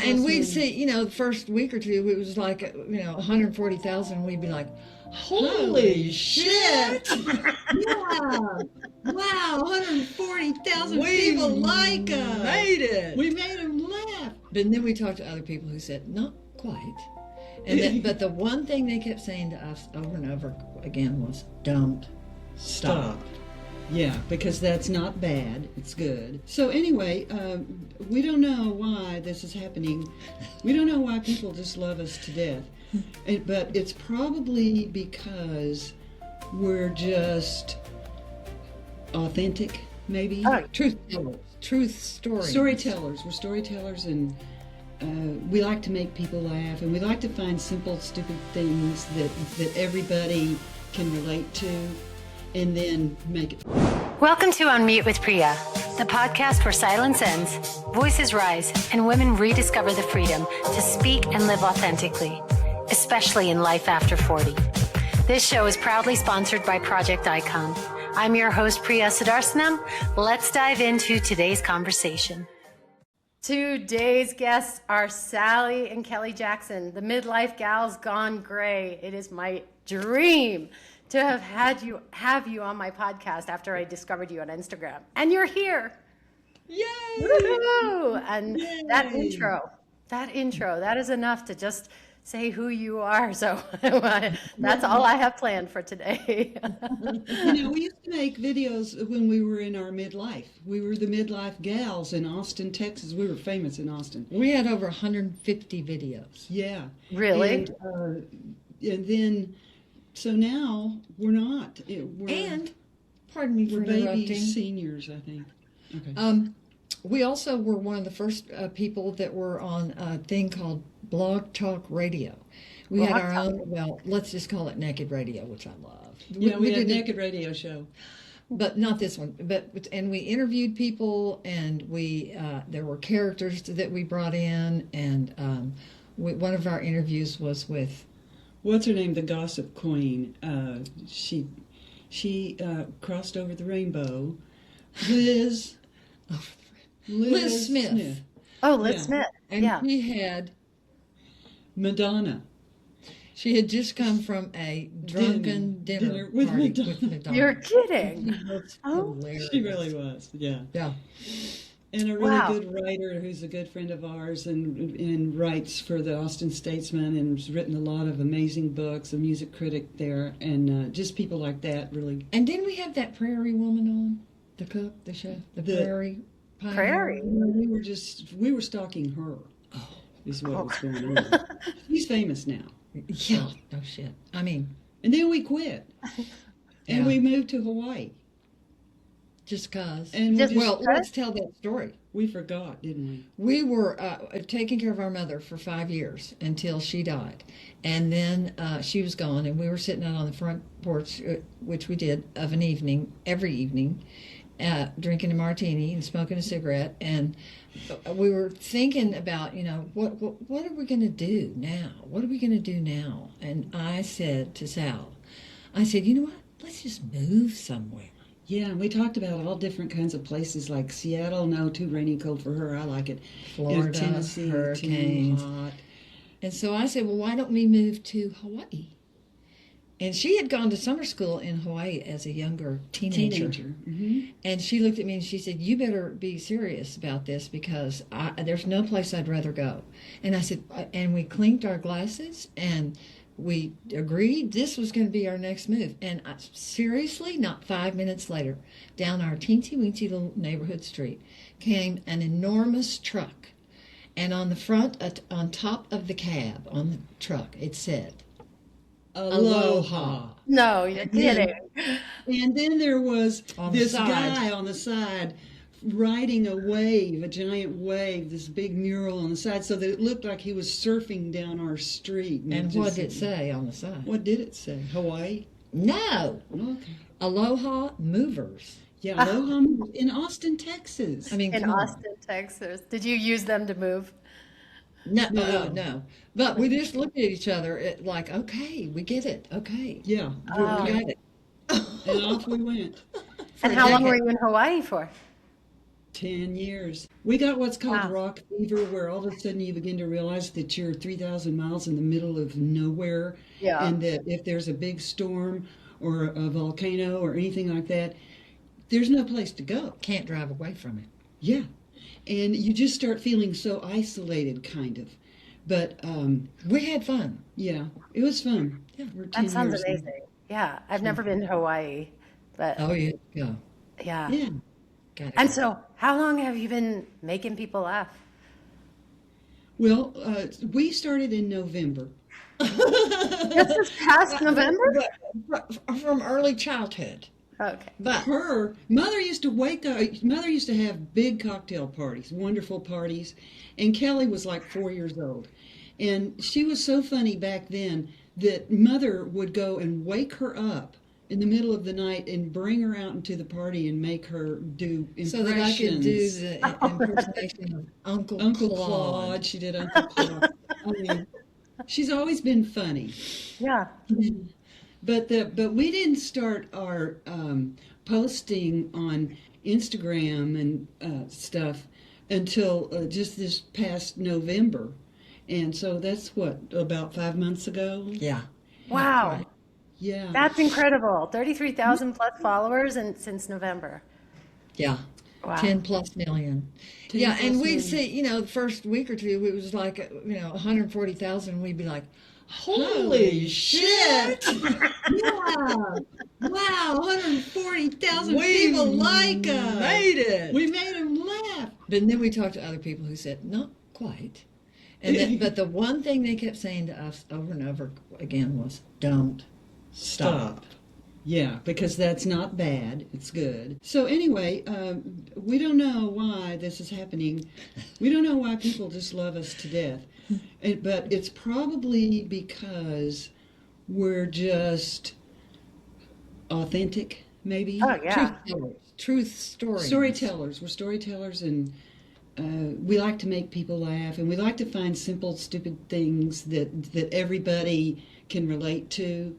and we'd see, the first week or two, it was like, 140,000, and we'd be like, holy shit! Yeah! Wow, 140,000 people like us! Made it! We made them laugh! But then we talked to other people who said, not quite. But the one thing they kept saying to us over and over again was, don't stop. Yeah, because that's not bad. It's good. So anyway, we don't know why this is happening. We don't know why people just love us to death. But it's probably because we're just authentic, maybe. Oh, truth stories. Storytellers. We're storytellers, and we like to make people laugh, and we like to find simple, stupid things that everybody can relate to, and then make it. Welcome to Unmute with Priya, the podcast where silence ends, voices rise, and women rediscover the freedom to speak and live authentically, especially in life after 40. This show is proudly sponsored by Project Icon. I'm your host, Priya Sudarsanam. Let's dive into today's conversation. Today's guests are Sally and Kelly Jackson, the Midlife Gals Gone Gray. It is my dream to have you on my podcast after I discovered you on Instagram. And you're here. Yay! Woo-hoo! And Yay! that intro, that is enough to just say who you are. So that's all I have planned for today. We used to make videos when we were in our midlife. We were the Midlife Gals in Austin, Texas. We were famous in Austin. We had over 150 videos. Yeah. Really? And then, so now we're not. Pardon me for we're interrupting. baby seniors, I think. Okay. We also were one of the first people that were on a thing called Blog Talk Radio. We had our own, let's just call it Naked Radio, which I love. Yeah, we had a Naked Radio show. But not this one. And we interviewed people, and there were characters that we brought in, and one of our interviews was with... What's her name? The Gossip Queen. She crossed over the rainbow. Liz Smith. Oh, Liz Smith. And she had... Madonna. She had just come from a drunken dinner with party Madonna. with Madonna. You're kidding. Hilarious. She really was, yeah. Yeah. And a really good writer who's a good friend of ours and writes for the Austin Statesman and has written a lot of amazing books, a music critic there, and just people like that, really. And didn't we have that Prairie woman on? The cook, the chef, the Prairie pioneer? Prairie? We were stalking her, is what was going on. She's famous now. Yeah, no shit. I mean... And then we quit. And we moved to Hawaii. Just cause. Let's tell that story. We forgot, didn't we? We were taking care of our mother for 5 years until she died. And then she was gone, and we were sitting out on the front porch, which we did of an evening, every evening, drinking a martini and smoking a cigarette. And we were thinking about, what are we going to do now? What are we going to do now? And I said to Sal, you know what? Let's just move somewhere. Yeah, and we talked about all different kinds of places like Seattle. No, too rainy, cold for her. I like it. Florida, Tennessee, hurricanes. too hot. And so I said, well, why don't we move to Hawaii? And she had gone to summer school in Hawaii as a younger teenager. Mm-hmm. And she looked at me and she said, you better be serious about this because there's no place I'd rather go. And I said, and we clinked our glasses and we agreed this was going to be our next move. And seriously, not 5 minutes later, down our teensy-weensy little neighborhood street came an enormous truck. And on the front, on top of the cab, on the truck, it said, Aloha. No, you're kidding. And then there was this side. guy on the side riding a wave, a giant wave, this big mural on the side, so that it looked like he was surfing down our street. And what did it say on the side? What did it say? Hawaii? No. Okay. Aloha Movers. Yeah, Aloha Movers in Austin, Texas. I mean, In Austin, Texas. Did you use them to move? No. But we just looked at each other like, okay, we get it. Okay. Yeah. We got it. And off we went. And how long were you in Hawaii for? 10 years. We got what's called Wow. rock fever, where all of a sudden you begin to realize that you're 3,000 miles in the middle of nowhere, Yeah. and that if there's a big storm or a volcano or anything like that, there's no place to go. Can't drive away from it. Yeah. And you just start feeling so isolated, kind of. But We had fun. yeah, it was fun. Yeah. For 10 That sounds years. amazing. Yeah, I've never been to Hawaii, but Oh, yeah. Yeah. yeah. Yeah. Got it. And so, how long have you been making people laugh? Well, we started in November. This is past November? From early childhood. Okay. But Her mother used to wake up. Mother used to have big cocktail parties, wonderful parties, and Kelly was like 4 years old, and she was so funny back then that mother would go and wake her up in the middle of the night and bring her out into the party and make her do impressions. so that I could do the impersonation of Uncle Claude. Claude. She did Uncle Claude. I mean, she's always been funny. Yeah. But we didn't start our posting on Instagram and stuff until just this past November, and so that's what, about 5 months ago. Yeah. Wow. Right. Yeah, That's incredible. 33,000 plus followers and since November. Yeah. Wow. 10 plus million. 10 Yeah, and plus we'd million. see, the first week or two, it was like, 140,000. We'd be like, Holy holy shit! shit! Yeah, wow, 140,000 We people like us. made it. We made them laugh. But then we talked to other people who said, not quite. And then, but the one thing they kept saying to us over and over again was, don't stop. Yeah, because that's not bad. It's good. So anyway, we don't know why this is happening. We don't know why people just love us to death. But it's probably because we're just authentic, maybe. Oh, yeah. Truth stories. Storytellers. We're storytellers, and we like to make people laugh, and we like to find simple, stupid things that everybody can relate to,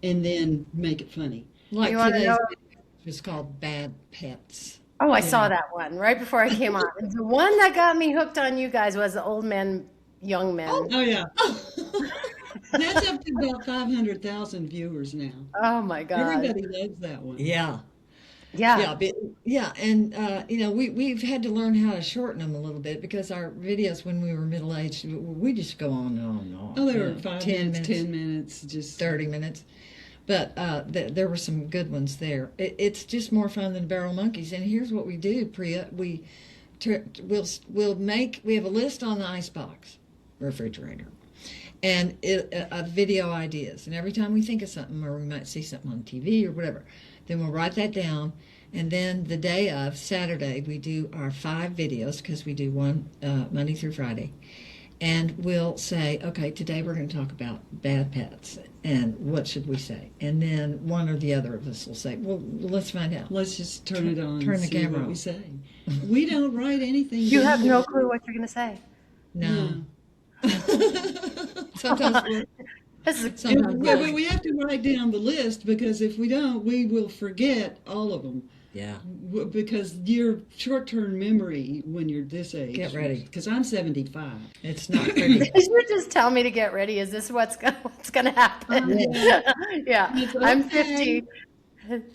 and then make it funny. Like You wanna today's know- video was called Bad Pets. Oh, I saw that one right before I came on. The one that got me hooked on you guys was the old men, young men. Oh yeah. That's up to about 500,000 viewers now. Oh my God. Everybody loves that one. Yeah. Yeah. Yeah, but, yeah, and we've had to learn how to shorten them a little bit because our videos when we were middle aged, we just go on and on and on. Oh, they you were know, 5 10 minutes, 10 minminutes, just 30 minutes. But there were some good ones there. It's just more fun than barrel monkeys. And here's what we do, Priya. We have a list on the icebox refrigerator, and video ideas. And every time we think of something, or we might see something on TV or whatever, then we'll write that down. And then the day of Saturday, we do our 5 videos because we do one Monday through Friday. And we'll say, okay, today we're going to talk about bad pets. And what should we say? And then one or the other of us will say, well, let's find out. let's just turn it on Turn and the see camera what on. we say. We don't write anything You have down. no clue what you're going to say. No. Sometimes we're, This is sometimes But we're, we have to write down the list, because if we don't, we will forget all of them. yeah. Because your short-term memory when you're this age. Get ready. Because I'm 75. It's not pretty. Did you just tell me to get ready? Is this what's gonna happen? Yeah. It's I'm okay. 50.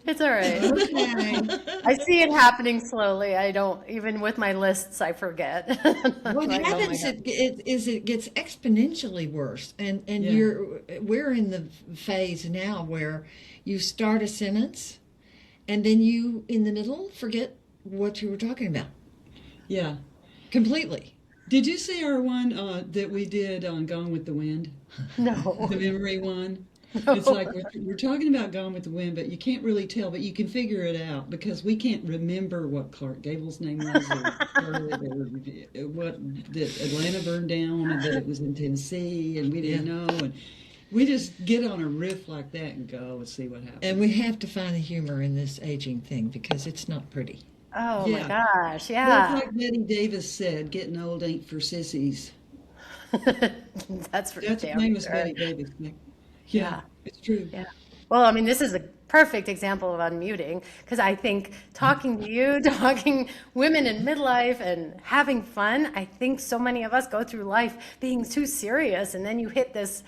It's all right. Okay. I see it happening slowly. I don't, even with my lists, I forget. What Like, oh my happens God. is it gets exponentially worse, and Yeah. we're in the phase now where you start a sentence, and then you in the middle forget what you were talking about Yeah. completely. Did you see our one that we did on Gone with the Wind? No. The memory one? It's like we're talking about Gone with the Wind, but you can't really tell, but you can figure it out because we can't remember what Clark Gable's name was, or what that Atlanta burned down, and that it was in Tennessee, and we didn't know, and we just get on a riff like that and go and see what happens. And we have to find the humor in this aging thing because it's not pretty. Oh Yeah. my gosh. But Yeah. it's like Betty Davis said, getting old ain't for sissies. That's for That's damn famous sure. Betty Davis. Yeah, Yeah. it's true. Yeah. Well, I mean, this is perfect example of unmuting, because I think talking to you, talking women in midlife and having fun, I think so many of us go through life being too serious, and then you hit this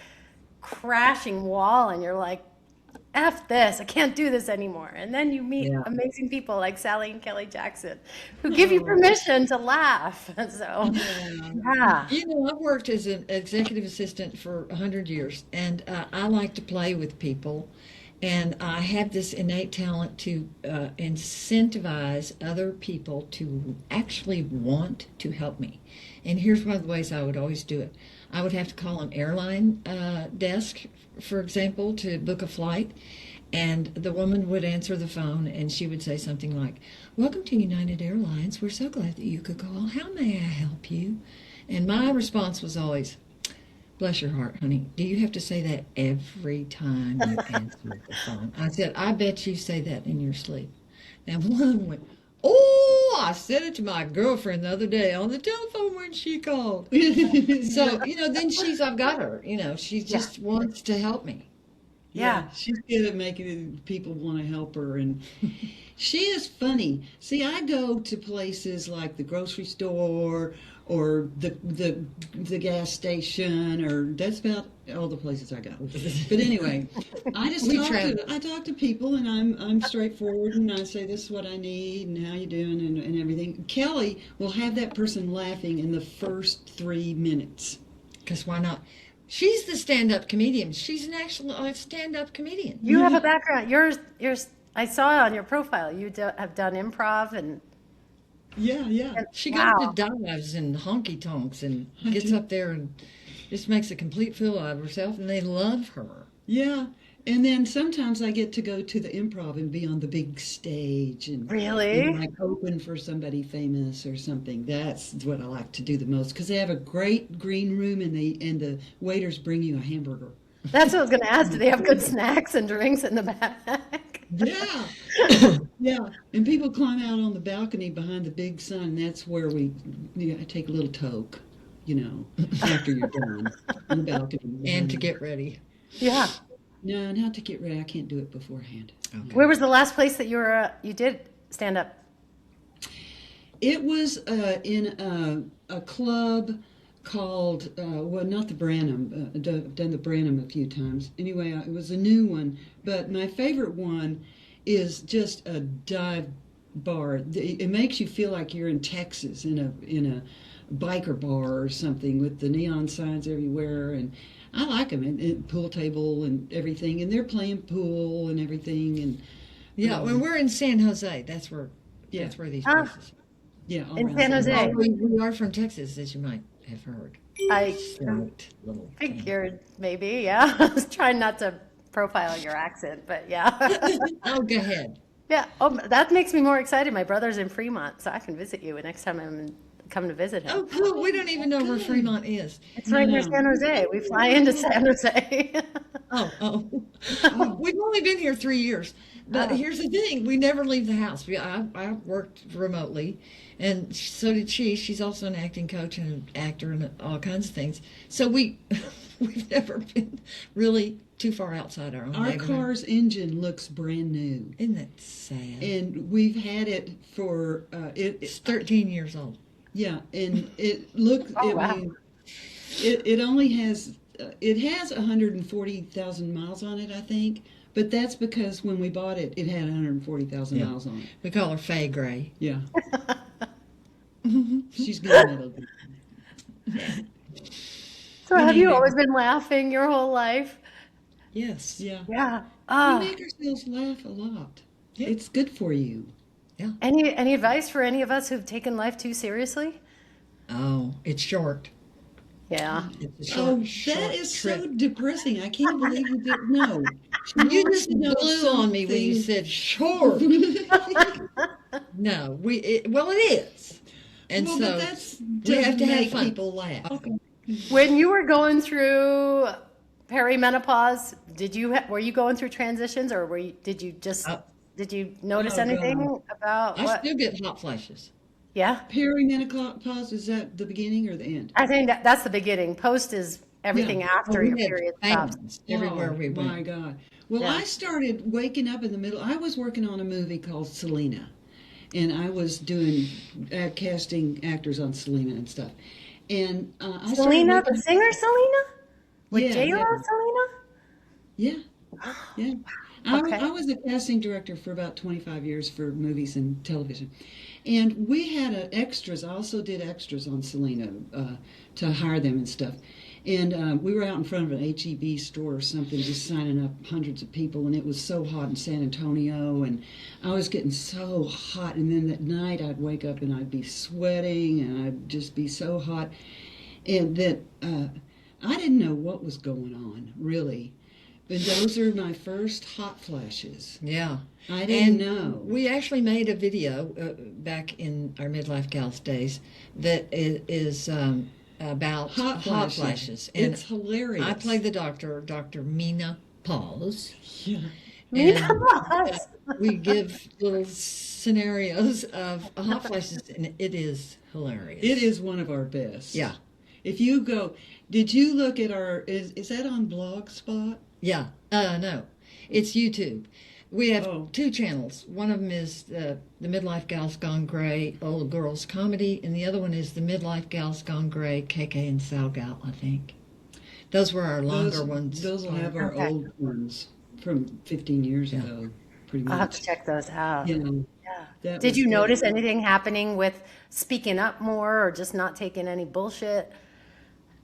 crashing wall and you're like, F this, I can't do this anymore. And then you meet amazing people like Sally and Kelly Jackson who give you permission to laugh. So, yeah. You know, I've worked as an executive assistant for 100 years, and I like to play with people. And I have this innate talent to incentivize other people to actually want to help me. And here's one of the ways I would always do it. I would have to call an airline desk, for example, to book a flight. And the woman would answer the phone, and she would say something like, "Welcome to United Airlines. We're so glad that you could call. How may I help you?" And my response was always, "Bless your heart, honey. Do you have to say that every time you answer the phone?" I said, "I bet you say that in your sleep." And one went, "Oh, I said it to my girlfriend the other day on the telephone when she called." So, you know, then I've got her, you know, she just wants to help me. Yeah, she's good at making people want to help her, and she is funny. See, I go to places like the grocery store or the gas station, or that's about all the places I go. But anyway, I talk to people, and I'm straightforward, and I say, "This is what I need, and how you doing," and everything. Kelly will have that person laughing in the first 3 minutes. Because why not? She's the stand-up comedian. She's an actual stand-up comedian. You have a background. Yours. I saw it on your profile. You have done improv and. Yeah. She goes to dives and honky tonks and gets up there and just makes a complete fool out of herself, and they love her. Yeah. And then sometimes I get to go to the improv and be on the big stage and Really? like open for somebody famous or something. That's what I like to do the most, because they have a great green room, and the waiters bring you a hamburger. That's what I was going to ask. Do they have good snacks and drinks in the back? Yeah. Yeah. And people climb out on the balcony behind the big sun, and that's where I take a little toke, you know, after you're done on the balcony. And to get ready. Yeah. No, not to get ready. I can't do it beforehand. Okay. Where was the last place that you did stand up? It was in a club called, not the Branham. I've done the Branham a few times. Anyway, it was a new one. But my favorite one is just a dive bar. It makes you feel like you're in Texas in a biker bar or something, with the neon signs everywhere. And I like them, and pool table and everything. And they're playing pool and everything. And when we're in San Jose, that's where these places are. Yeah, all In around San Jose. We are from Texas, as you might have heard. I Slight little thing. figured maybe, yeah. I was trying not to profile your accent, but yeah. Oh, go ahead. Yeah. Oh, that makes me more excited. My brother's in Fremont, so I can visit you next time I'm come to visit him. Oh, cool. We don't even know where Fremont is. It's right near San Jose. We fly into San Jose. We've only been here 3 years. But here's the thing. We never leave the house. I worked remotely, and so did she. She's also an acting coach and an actor and all kinds of things. So we've never been really too far outside our own Our neighborhood. car's engine looks brand new. Isn't that sad? And we've had it for It's 13 years old. Yeah, and it looks. It only has 140,000 miles on it, I think. But that's because when we bought it, it had 140,000 miles on it. We call her Faye Gray. Yeah. She's good at it. So have you always been laughing your whole life? Yes. Yeah. Yeah. We make ourselves laugh a lot. Yeah. It's good for you. Yeah. Any advice for any of us who've taken life too seriously? Oh, it's short. Yeah. It's a short, That is trip. so depressing. I can't believe you didn't know. You just blew on me when you said short. No, it is. And Well, so but that's we have to make have fun. people laugh. Okay. When you were going through perimenopause, were you going through transitions, or did you notice anything about I what? still get hot flashes. Yeah. Perimenopause, is that the beginning or the end? I think that's the beginning. Post is everything Yeah. after We your had period stops. fans everywhere we went. My God. Well, Yeah. I started waking up in the middle. I was working on a movie called Selena, and I was doing casting actors on Selena and stuff. And I started Selena, waking the up. singer Selena? With Yeah, J-Lo yeah, Selena? yeah, yeah. Okay. I was a casting director for about 25 years for movies and television. And we had extras. I also did extras on Selena to hire them and stuff. And we were out in front of an HEB store or something, just signing up hundreds of people. And it was so hot in San Antonio, and I was getting so hot. And then at night, I'd wake up and I'd be sweating, and I'd just be so hot, and that I didn't know what was going on, really. But those are my first hot flashes. Yeah. I didn't And know. we actually made a video back in our Midlife Gals days that is about Hot flashes. And It's hilarious. I played the doctor, Dr. Mina Paws. Yeah. Mina And Paws. we give little scenarios of hot flashes, and it is hilarious. It is one of our best. Yeah. If you go, did you look at is that on Blogspot? Yeah. No. It's YouTube. We have Oh. 2 channels. One of them is the Midlife Gals Gone Gray Old Girls Comedy, and the other one is the Midlife Gals Gone Gray KK and Salgal, I think. Those were our longer ones. Those will have our Okay. old ones from 15 years ago, pretty I'll have to much. check those out. Yeah. Yeah. That Did was you good. notice anything happening with speaking up more or just not taking any bullshit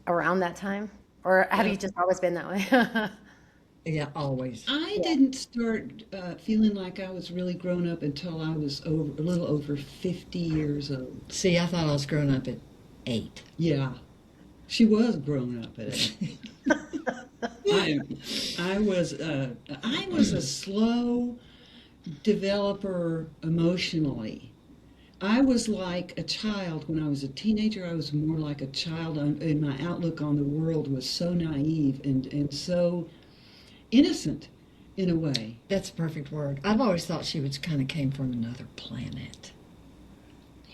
around that time? Or have you just always been that way? Yeah, always. I didn't start feeling like I was really grown up until I was a little over 50 years old. See, I thought I was growing up at 8. Yeah, she was grown up at it. I was a slow developer emotionally. I was like a child when I was a teenager. I was more like a child, and my outlook on the world was so naive and so innocent in a way. That's a perfect word. I've always thought she was kind of came from another planet.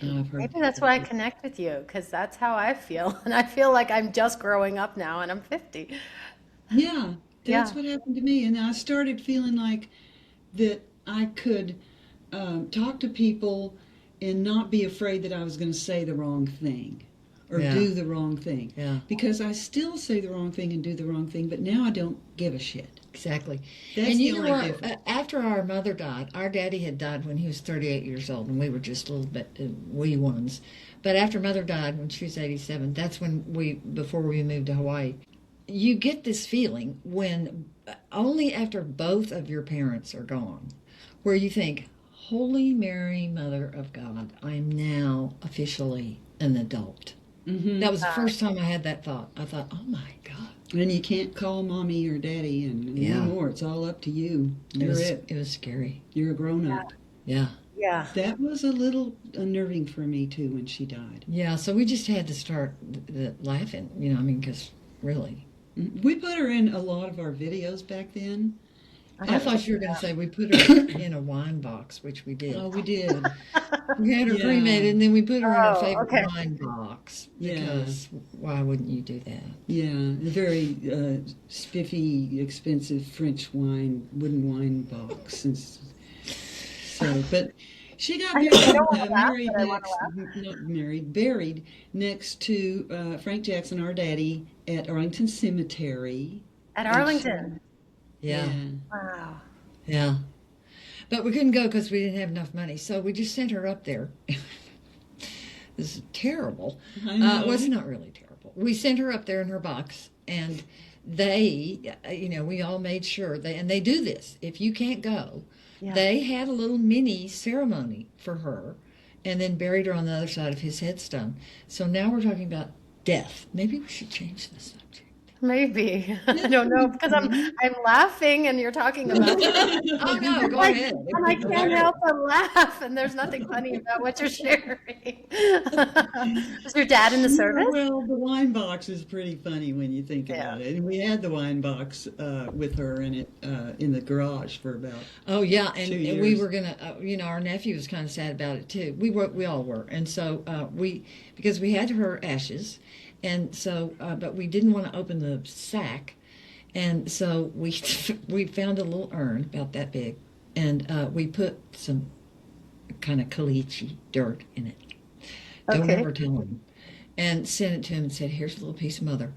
I've heard Maybe that's why I connect with you, because that's how I feel. And I feel like I'm just growing up now and I'm 50. Yeah, that's Yeah. what happened to me. And I started feeling like that I could talk to people and not be afraid that I was going to say the wrong thing or Yeah. do the wrong thing. Yeah. Because I still say the wrong thing and do the wrong thing, but now I don't give a shit. Exactly. That's and the you know only what? difference. After our mother died, our daddy had died when he was 38 years old, and we were just little bit wee ones. But after mother died when she was 87, that's when before we moved to Hawaii, you get this feeling when only after both of your parents are gone, where you think, Holy Mary, Mother of God, I am now officially an adult. Mm-hmm. That was the first time I had that thought. I thought, oh my God. And you can't call mommy or daddy and Yeah. no more. It's all up to you. You're it. It was scary. You're a grown up. Yeah. Yeah. That was a little unnerving for me too when she died. Yeah, so we just had to start laughing, because really. We put her in a lot of our videos back then. I thought you were going to say we put her in a wine box, which we did. Oh, we did. We had her Yeah. cremated, and then we put her in a Oh, favorite okay. wine box. Yeah. Because why wouldn't you do that? Yeah, a very spiffy, expensive French wooden wine box. But she got I buried, don't wanna laugh, but I wanna buried next to Frank Jackson, our daddy, at Arlington Cemetery. At Arlington. Yeah. Wow. Yeah. But we couldn't go because we didn't have enough money, so we just sent her up there. This is terrible. I know. Well, it's not really terrible. We sent her up there in her box, and they, we all made sure, and they do this. If you can't go, Yeah. they had a little mini ceremony for her and then buried her on the other side of his headstone. So now we're talking about death. Maybe we should change the subject. Maybe. I don't know, because I'm laughing and you're talking about it. Oh, no, go Like, ahead. and I can't help but laugh, and there's nothing funny about what you're sharing. Was your dad in the service? Well, the wine box is pretty funny when you think Yeah. about it. And we had the wine box with her in it in the garage for about. Oh yeah, and 2 we years. were gonna, our nephew was kind of sad about it too. We all were, and so because we had her ashes, And so, but we didn't want to open the sack. And so we we found a little urn about that big, and we put some kind of caliche dirt in it. Don't Okay. ever tell him. And sent it to him and said, "Here's a little piece of mother."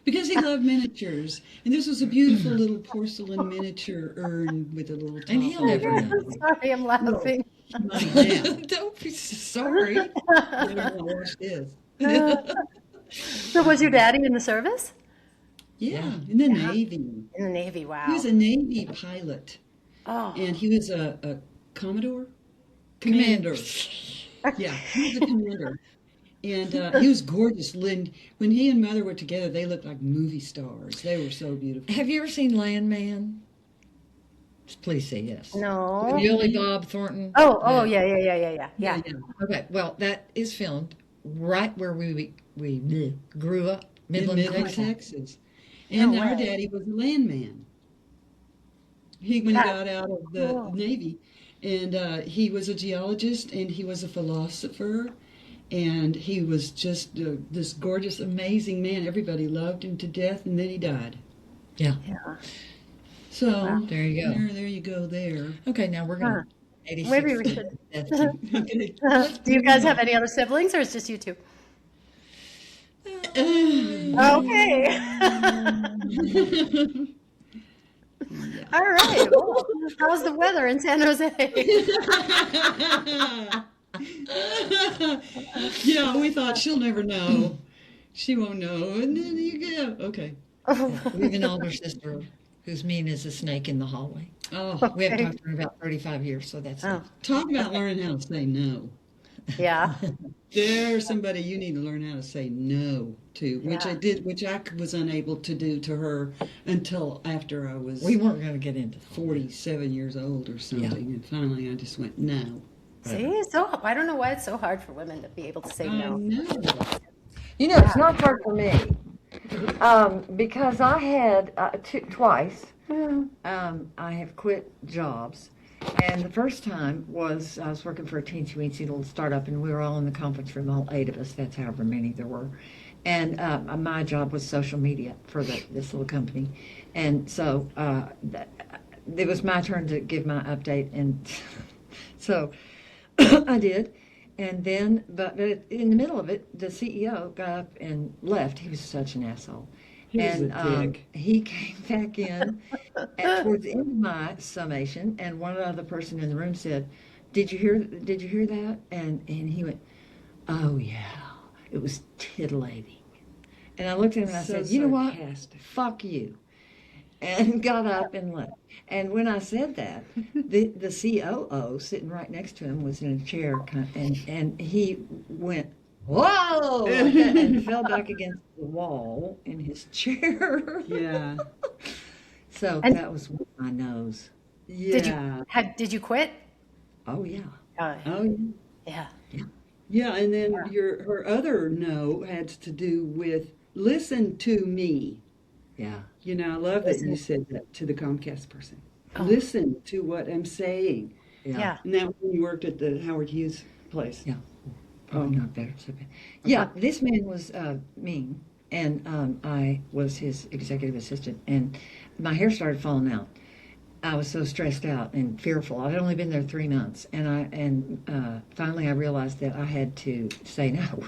Because he loved miniatures. And this was a beautiful little porcelain miniature urn with a little top. And he'll never know. Sorry, I'm laughing. Money now. Don't be sorry. You don't want to watch this. So was your daddy in the service? Yeah, in the Navy. In the Navy, wow. He was a Navy pilot. Oh, And he was a Commodore? Commander. Yeah, he was a commander. And he was gorgeous. When he and Mother were together, they looked like movie stars. They were so beautiful. Have you ever seen Landman? Please say yes. no. Billy Bob Thornton. Oh, yeah. Okay, well, that is filmed right where we grew up, In Midland, Midland, Texas. Texas. And No our way. daddy was a landman. When he got out of the cool. Navy. And he was a geologist, and he was a philosopher. And he was just this gorgeous, amazing man. Everybody loved him to death, and then he died. Yeah. Yeah. So There you go. there you go there. Okay, now we're going to 86. Maybe we should. Okay. Do you guys have any other siblings, or is it just you two? Okay. All right. Well, how's the weather in San Jose? Yeah, we thought she'll never know. She won't know. And then you go, okay. We have an older sister who's mean as a snake in the hallway. Oh, We haven't talked to her in about 35 years, so that's Oh. it. talk about learning how to say no. Yeah. There's somebody you need to learn how to say no to, which Yeah. I did, which I was unable to do to her until after I was We weren't going to get into 47 years old or something. And finally I just went, no. See, so I don't know why it's so hard for women to be able to say I no. know. You know, it's not hard for me because I had twice. I have quit jobs, and the first time was I was working for a teensy-weensy little startup, and we were all in the conference room, all 8 of us. That's however many there were, and my job was social media for this little company, and so it was my turn to give my update, and so I did. And then, but in the middle of it, the CEO got up and left. He was such an asshole. He was And a dick. he came back in towards the end of my summation, and one other person in the room said, Did you hear that?" And he went, "Oh yeah, it was titillating." And I looked at him and I So said, "You know what? sarcastic. Fuck you." And got up and left. And when I said that, the COO sitting right next to him was in a chair, and he went, "Whoa!" and fell back against the wall in his chair. Yeah. So And- that was with my nose. Yeah. Did you quit? Oh yeah. Oh, yeah. Yeah. Yeah, and then her other no had to do with listen to me. Yeah. You know, I love that you said that to the Comcast person. Oh. Listen to what I'm saying. Yeah. And that was when you worked at the Howard Hughes place. Yeah. Probably not better. So bad. Yeah, this man was mean, and I was his executive assistant, and my hair started falling out. I was so stressed out and fearful. I'd only been there 3 months, and finally I realized that I had to say no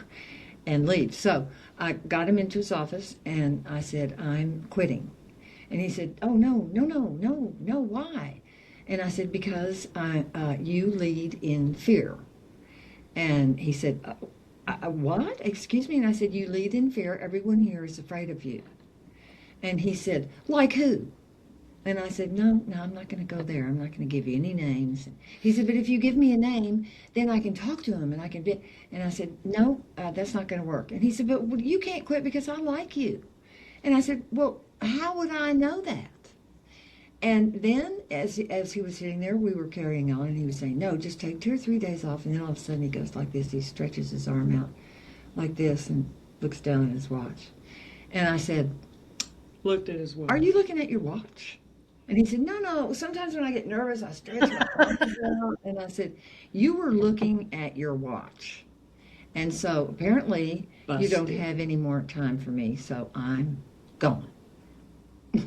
and leave. So I got him into his office, and I said, "I'm quitting." And he said, "Oh, no, why?" And I said, "Because you lead in fear." And he said, "What? Excuse me?" And I said, "You lead in fear. Everyone here is afraid of you." And he said, "Like who?" And I said, no, I'm not going to go there. I'm not going to give you any names. He said, "But if you give me a name, then I can talk to him and I can be." And I said, "No, that's not going to work." And he said, "But you can't quit because I like you." And I said, "Well, how would I know that?" And then as he was sitting there, we were carrying on, and he was saying, "No, just take 2 or 3 days off." And then all of a sudden he goes like this. He stretches his arm out like this and looks down at his watch. And I said, Looked at his watch. "Are you looking at your watch?" And he said, No, sometimes when I get nervous, I stretch my arms out. And I said, "You were looking at your watch." And so apparently you don't Busted. have any more time for me, so I'm gone.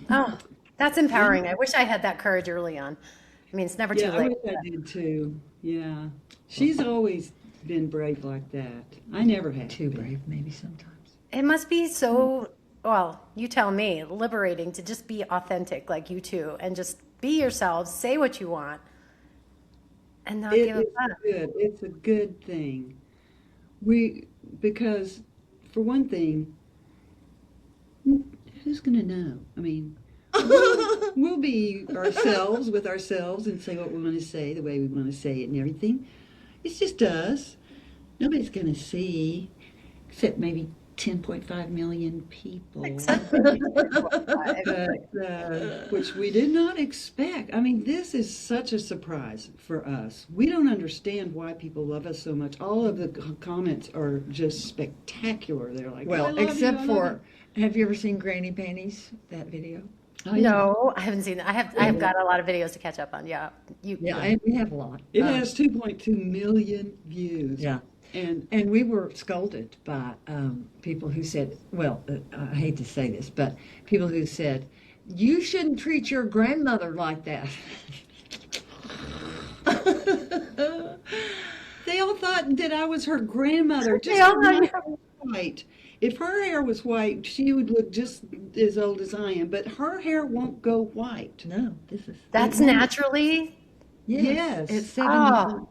Oh, that's empowering. I wish I had that courage early on. I mean, it's never too Yeah, I late. wish I did too. Yeah. She's always been brave like that. I never have Too been. brave, maybe sometimes. It must be so, well, you tell me, liberating to just be authentic like you two and just be yourselves, say what you want, and not It give a is fuck. good. It's a good thing. Because for one thing, who's going to know? I mean, we'll be ourselves with ourselves and say what we want to say the way we want to say it and everything. It's just us. Nobody's going to see, except maybe 10.5 million people. Which we did not expect. I mean, this is such a surprise for us. We don't understand why people love us so much. All of the comments are just spectacular. They're like, "I Well, love you, except I love for, have you ever seen Granny Panties, that video? you." Oh, yeah. No, I haven't seen that. I have got a lot of videos to catch up on. Yeah, Yeah, we have a lot. It has 2.2 million views. Yeah. And we were scolded by people who said, well, I hate to say this, but people who said, you shouldn't treat your grandmother like that. They all thought that I was her grandmother. Just They all her thought hair was white. If her hair was white, she would look just as old as I am. But her hair won't go white. No, this is. that's naturally. Yes. It's 70. Oh,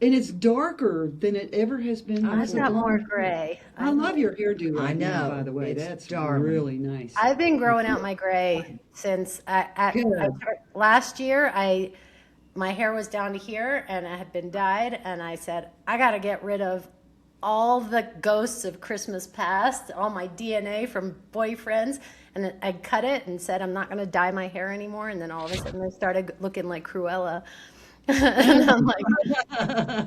And it's darker than it ever has been I've before. got more gray. I love your hairdo right I now, know. by the way. It's That's darling. really nice. I've been growing out my gray since last year. My hair was down to here and it had been dyed, and I said I got to get rid of all the ghosts of Christmas past, all my DNA from boyfriends, and I cut it and said I'm not going to dye my hair anymore. And then all of a sudden I started looking like Cruella. And I'm like,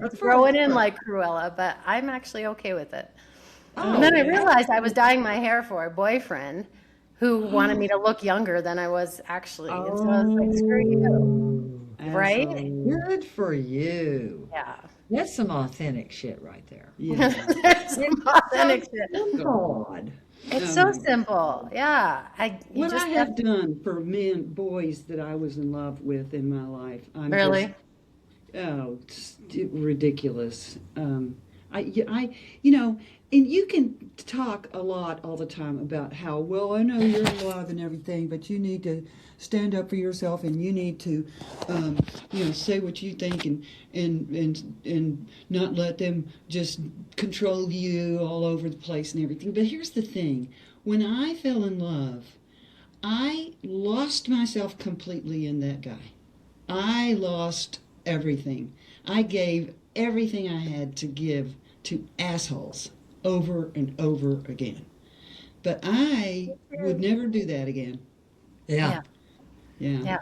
it's growing in like Cruella, but I'm actually okay with it. And then I realized I was dyeing my hair for a boyfriend who wanted me to look younger than I was actually. And so I was like, screw you. Right? Good for you. Yeah. That's some authentic shit right there. Yeah. There's some authentic shit. God. It's so simple. Yeah. You What just I have done for boys that I was in love with in my life, I'm Really? it's ridiculous. You know, and you can talk a lot all the time about how, well, I know you're in love and everything, but you need to stand up for yourself and you need to, say what you think and not let them just control you all over the place and everything. But here's the thing. When I fell in love, I lost myself completely in that guy. I lost everything. I gave everything I had to give to assholes over and over again. But I would never do that again. Yeah. Yeah. Yeah.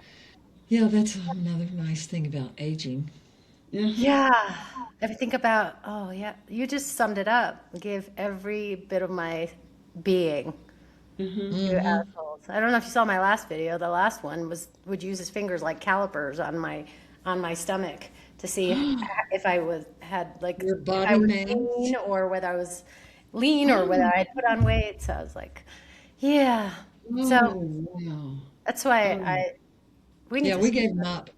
Yeah, that's another nice thing about aging. Yeah. If I think about, oh, yeah, you just summed it up. Gave every bit of my being to assholes. I don't know if you saw my last video. The last one would use his fingers like calipers on my stomach to see if I had like Your if body I was mass. lean or whether I was lean or whether I had put on weight. So I was like, yeah. So Wow. that's why we need Yeah, to we gave them up.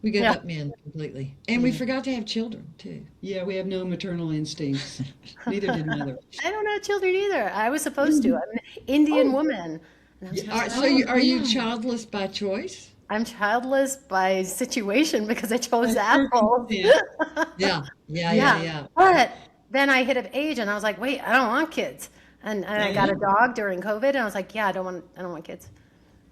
We gave Yeah. up men completely. And we forgot to have children, too. Yeah, we have no maternal instincts. Neither did mother. I don't have children either. I was supposed to. I'm an Indian woman. And I'm supposed to- Are you childless by choice? I'm childless by situation because I chose assholes. Yeah. But then I hit an age and I was like, wait, I don't want kids. And I got a dog during COVID and I was like, yeah, I don't want kids.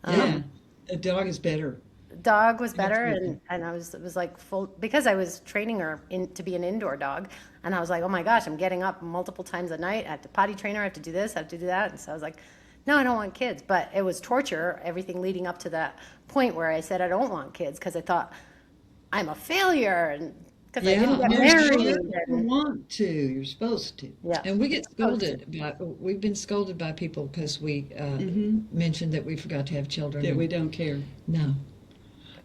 Yeah. A dog is better. Dog was better and it was like full because I was training her to be an indoor dog, and I was like, oh my gosh, I'm getting up multiple times a night. I have to potty train her, I have to do this, I have to do that. And so I was like, no, I don't want kids. But it was torture, everything leading up to that point where I said I don't want kids because I thought I'm a failure and because I didn't get married. You And, want to. You're supposed to. yeah. And we get scolded. We've been scolded by people because we mentioned that we forgot to have children. That we don't care. No.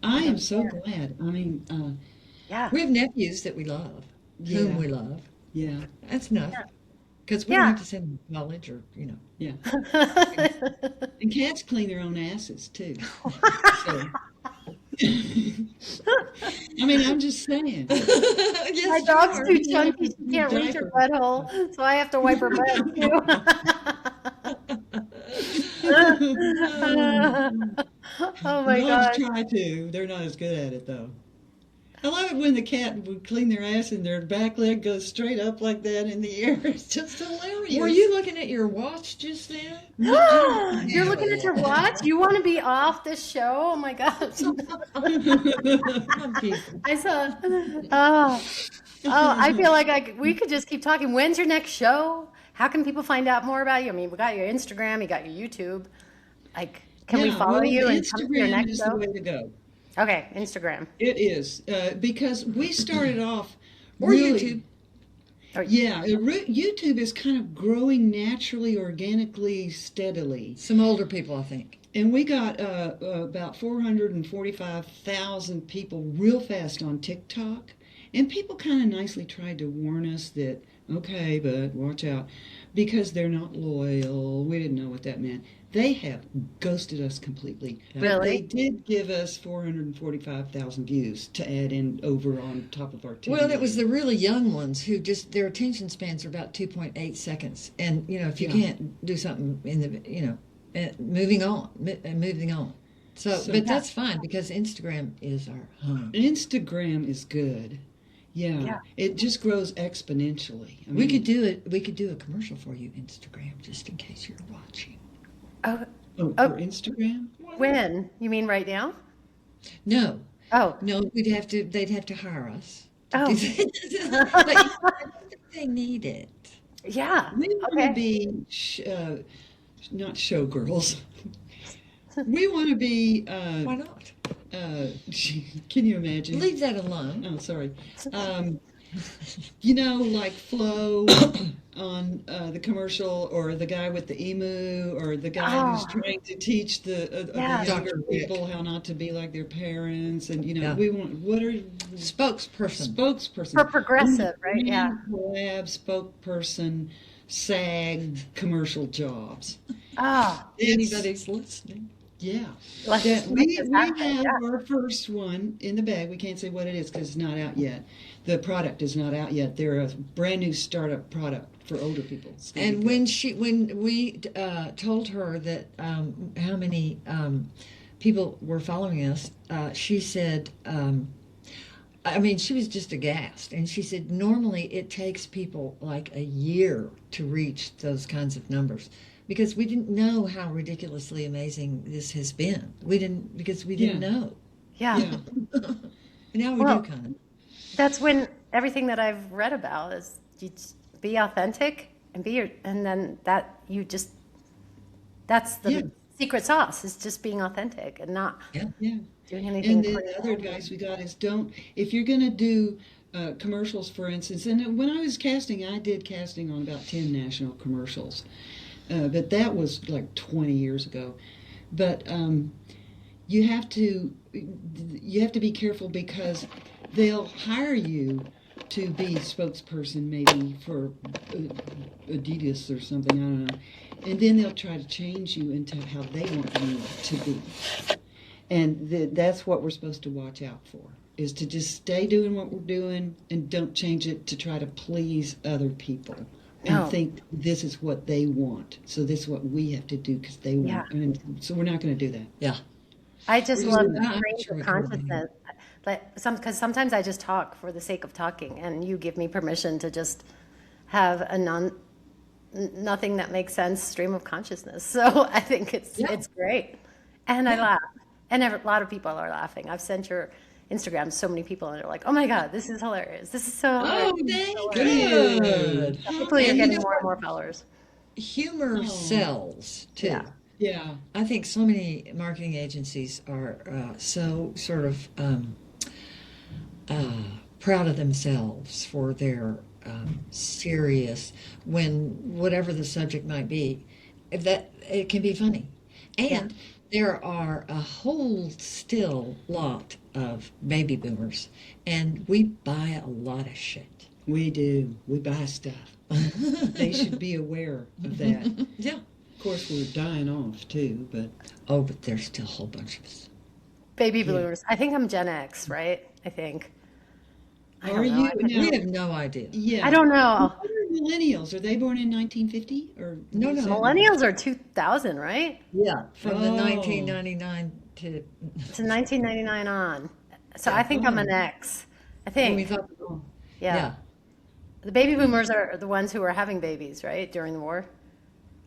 I am so glad. I mean, Yeah. We have nephews that we love, whom we love. Yeah. That's enough. Because we Yeah. don't have to send them to college or, Yeah. And cats clean their own asses too. So. I mean, I'm just saying. Yes, My you dog's are. too You have chunky. to She use can't reach her diapers. butthole, so I have to wipe her butt too. Oh my Dogs gosh. try to. They're not as good at it though. I love it when the cat would clean their ass and their back leg goes straight up like that in the air. It's just hilarious. Were you looking at your watch just then? No, I You're don't looking at your watch? You want to be off this show? Oh my gosh. have Some people. I saw. Oh, I feel like we could just keep talking. When's your next show? How can people find out more about you? I mean, we got your Instagram, you got your YouTube. Like, can we Yeah, follow well, you and come to your Instagram next is the show? way to go. Okay, Instagram. It is because we started off Or really, YouTube. Yeah, YouTube is kind of growing naturally, organically, steadily. Some older people, I think. And we got about 445,000 people real fast on TikTok. And people kind of nicely tried to warn us that, okay, but watch out, because they're not loyal. We didn't know what that meant. They have ghosted us completely. But Really? they did give us 445,000 views to add in over on top of our 10 Well, it was the million. really young ones who just, their attention spans are about 2.8 seconds. And, if you Yeah. can't do something in the, moving on. So, So- but that's fine because Instagram is our home. Instagram is good. Yeah. Yeah. It just grows exponentially. I We mean, could do it. We could do a commercial for you, Instagram, just in case you're watching. Oh, Oh, Oh. for Instagram? when? You mean right now? No, Oh, they'd have to hire us. Oh. But I don't think they need it. yeah. We want Okay. to be not showgirls. We want to be. Why not? Can you imagine? Leave that alone. Oh, sorry. Like Flo on the commercial, or the guy with the emu, or the guy who's trying to teach the Yeah. younger Dr. Rick. people how not to be like their parents, and Yeah. we want Spokesperson. spokesperson For progressive, right? Yeah. lab spokesperson, SAG commercial jobs. Oh, Anybody's listening. Yeah. let's, That let's we just have have it, yeah. our first one in the bag. We can't say what it is because it's not out yet. The product is not out yet. They're a brand new startup product for older people. It's gonna And be when we told her that how many people were following us, she said, she was just aghast. And she said, normally it takes people like a year to reach those kinds of numbers. Because we didn't know how ridiculously amazing this has been. We didn't know. Yeah. good. Yeah. Now we Well, do kind of. That's when everything that I've read about is you just be authentic and then that's the Yeah. secret sauce is just being authentic and not Yeah. doing anything. And the crazy. other advice we got is if you're going to do commercials, for instance, and when I was casting, I did casting on about 10 national commercials. But that was like 20 years ago. But you have to be careful because they'll hire you to be spokesperson maybe for Adidas or something, I don't know. And then they'll try to change you into how they want you to be. And that's what we're supposed to watch out for, is to just stay doing what we're doing and don't change it to try to please other people. And No. think this is what they want, so this is what we have to do because they want. Yeah. And so we're not going to do that. Yeah. I just We're love just the not range sure of what you're consciousness. Because sometimes I just talk for the sake of talking, and you give me permission to just have a nothing that makes sense stream of consciousness. So I think it's great, and I laugh, and a lot of people are laughing. I've sent your Instagram to so many people, and they're like, "Oh my God, this is hilarious! This is so hilarious!" Good. Hopefully, you're And you getting know more and more followers. Humor sells too. Yeah. Yeah. I think so many marketing agencies are so sort of proud of themselves for their serious, when whatever the subject might be, if that it can be funny, and there are a whole still lot of baby boomers, and we buy a lot of shit. We do. We buy stuff. They should be aware of that. Yeah. Of course, we're dying off too, but Oh, but there's still a whole bunch of us. Baby boomers. I think I'm Gen X, right? I think. I are don't know. you now? We have no idea. Yeah. I don't know. What are millennials? Are they born in 1950 or No. Millennials are 2000, right? Yeah. From the Oh. 1999 to To 1999 on. So I think I'm an X. I when we think. thought, Yeah. The baby boomers are the ones who were having babies, right? During the war?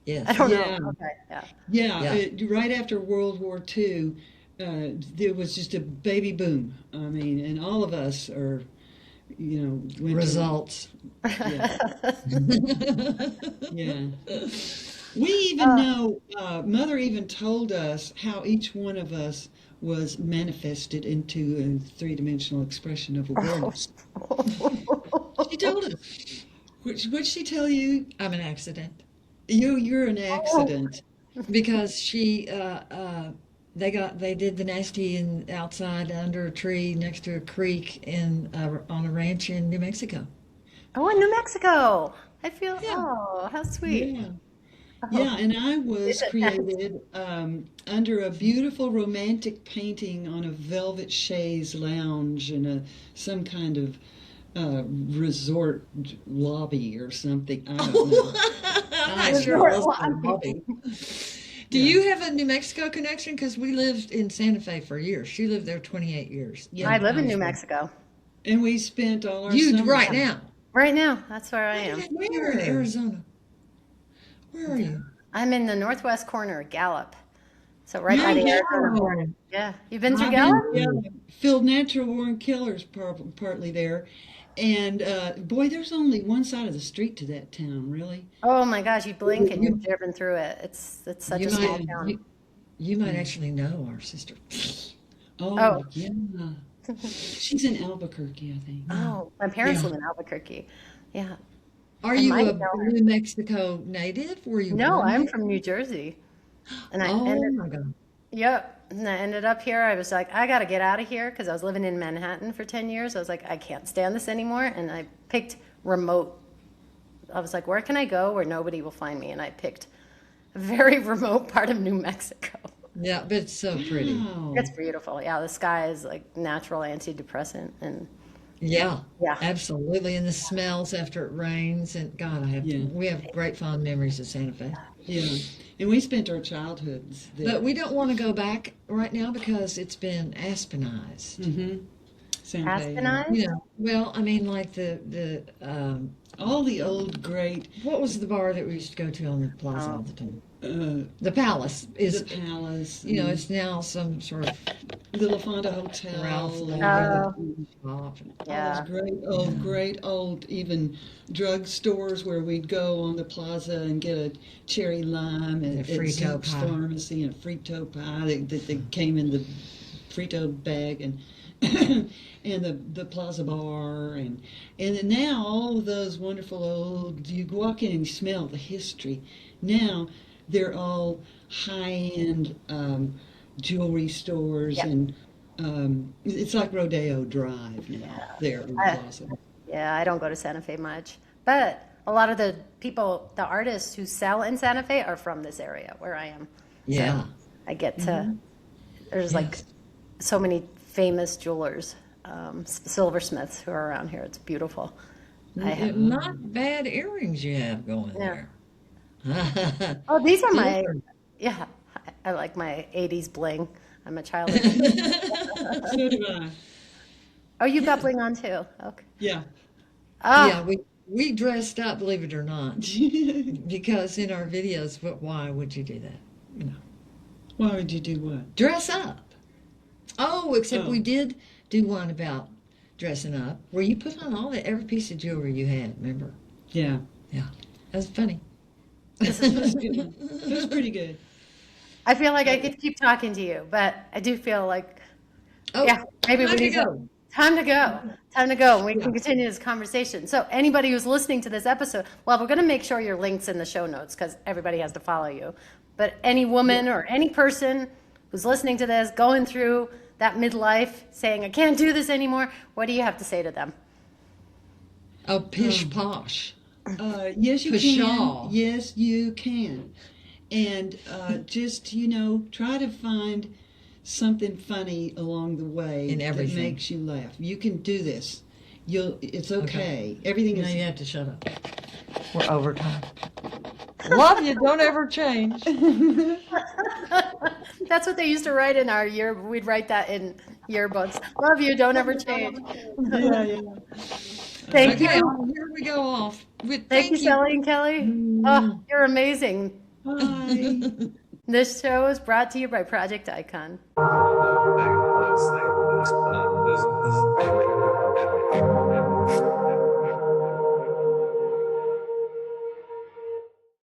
yes. I don't Yeah. know. Okay. Yeah. Yeah, right after World War II, there was just a baby boom. I mean, and all of us are, went to- Results. yeah. Yeah. We even know, Mother even told us how each one of us was manifested into a three-dimensional expression of awareness. She told us. What'd she tell you? I'm an accident. You're an accident. Because they did the nasty outside under a tree next to a creek on a ranch in New Mexico. Oh, in New Mexico. I feel, Yeah. oh, how sweet. Yeah. Yeah, and I was created under a beautiful romantic painting on a velvet chaise lounge in some kind of resort lobby or something. I don't know. I sure was Bobby. Do you have a New Mexico connection? Because we lived in Santa Fe for years. She lived there 28 years. Yeah, I live in New Mexico. And we spent all our You summers right now. Right now, that's where I am. You're in Arizona. Where are you? I'm in the northwest corner of Gallup. So right by the Yeah. Arizona border. Yeah. You've been through I've Gallup? been, Filled Natural Born Killers partly there. And boy, there's only one side of the street to that town, really. Oh my gosh, you blink and you've driven through it. It's such You a small might, town. you might actually know our sister. Oh, yeah. She's in Albuquerque, I think. Oh, my parents Yeah. live in Albuquerque. Yeah. Are I you might a know her. New Mexico native? Were you No, born I'm here? from New Jersey. And I Oh ended, my God. yep. And I ended up here. I was like, I got to get out of here because I was living in Manhattan for 10 years. I was like, I can't stand this anymore. And I picked remote. I was like, where can I go where nobody will find me? And I picked a very remote part of New Mexico. Yeah, but it's so pretty. Wow. It's beautiful. Yeah, the sky is like natural antidepressant. And Yeah, Yeah. absolutely. And the smells after it rains, and God, Yeah. we have great fond memories of Santa Fe. Yeah. And we spent our childhoods there. But we don't want to go back right now because it's been Aspenized. Mm-hmm. Santa Fe. Aspenized? You know, well, I mean, like All the old great, what was the bar that we used to go to on the plaza all the time? The Palace the is, Palace. you know, it's now some sort of the La Fonda Hotel. Ralph and Lauren shop. Yeah. all those great old even drug stores where we'd go on the plaza and get a cherry lime and A Frito Zook's pie. Pharmacy and a Frito pie that came in the Frito bag and and the plaza bar and then now all of those wonderful old, you walk in and you smell the history. Now they're all high-end jewelry stores Yep. and it's like Rodeo Drive now there in the plaza. Yeah, I don't go to Santa Fe much. But a lot of the people, the artists who sell in Santa Fe are from this area where I am. Yeah. I get to, there's like so many famous jewelers, silversmiths who are around here. It's beautiful. I have, Not bad earrings you have going there. oh, these are my, Silver. yeah, I like my 80s bling. I'm a child of, So do I. oh, you got bling on too. Okay. Yeah. Oh, Yeah, we dressed up, believe it or not, because in our videos, why would you do that? You know, Why would you do what? dress up. Oh, except Oh. we did do one about dressing up, where you put on every piece of jewelry you had. Remember? Yeah. Yeah, that was funny. It was pretty good. I feel like I could keep talking to you, but I do feel like, Oh, yeah, maybe we time to need to go. Time to go. Time to go. And we can continue this conversation. So anybody who's listening to this episode, well, we're going to make sure your link's in the show notes because everybody has to follow you. But any woman or any person who's listening to this, going through that midlife, saying, I can't do this anymore, what do you have to say to them? Oh, pish posh. Yes, you Pshaw. can. Yes, you can. And just, try to find something funny along the way In that everything. makes you laugh. You can do this. It's okay. Everything Now is. you have to shut up. We're overtime. Love you. Don't ever change. That's what they used to write in our year. We'd write that in yearbooks. Love you. Don't ever change. Yeah. Thank Okay, you. here we go off. Thank you, Sally and Kelly. Oh, you're amazing. Bye. This show is brought to you by Project Icon. I